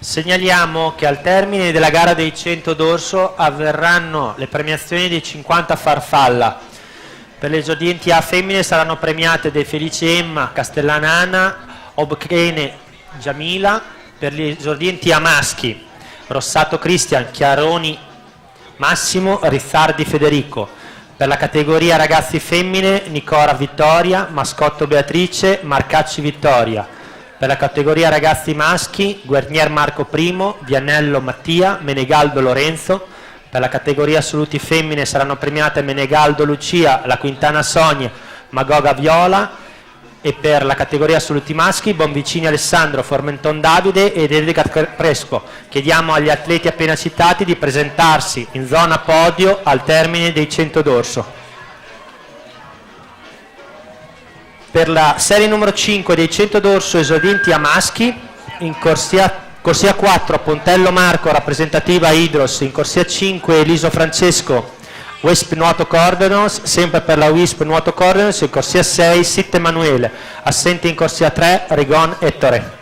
Segnaliamo che al termine della gara dei 100 d'orso avverranno le premiazioni dei 50 farfalla. Per le esordienti A femmine saranno premiate De Felice Emma, Castellana Anna, Obkene Giamila. Per gli esordienti A maschi Rossato Cristian, Chiaroni Massimo, Rizzardi Federico. Per la categoria ragazzi femmine Nicora Vittoria, Mascotto Beatrice, Marcacci Vittoria. Per la categoria ragazzi maschi Guernier Marco I, Vianello Mattia, Menegaldo Lorenzo. Per la categoria assoluti femmine saranno premiate Menegaldo Lucia, La Quintana Sonia, Magoga Viola. E per la categoria assoluti maschi Bonvicini Alessandro, Formenton Davide ed Edgar Presco. Chiediamo agli atleti appena citati di presentarsi in zona podio al termine dei 100 d'orso. Per la serie numero 5 dei 100 d'orso esordienti a maschi, in corsia 4 Pontello Marco, rappresentativa Idros, in corsia 5 Eliso Francesco, Wisp Nuoto Cordenos, sempre per la Wisp Nuoto Cordenos, in corsia 6 Sitte Emanuele, assente in corsia 3 Rigon Ettore.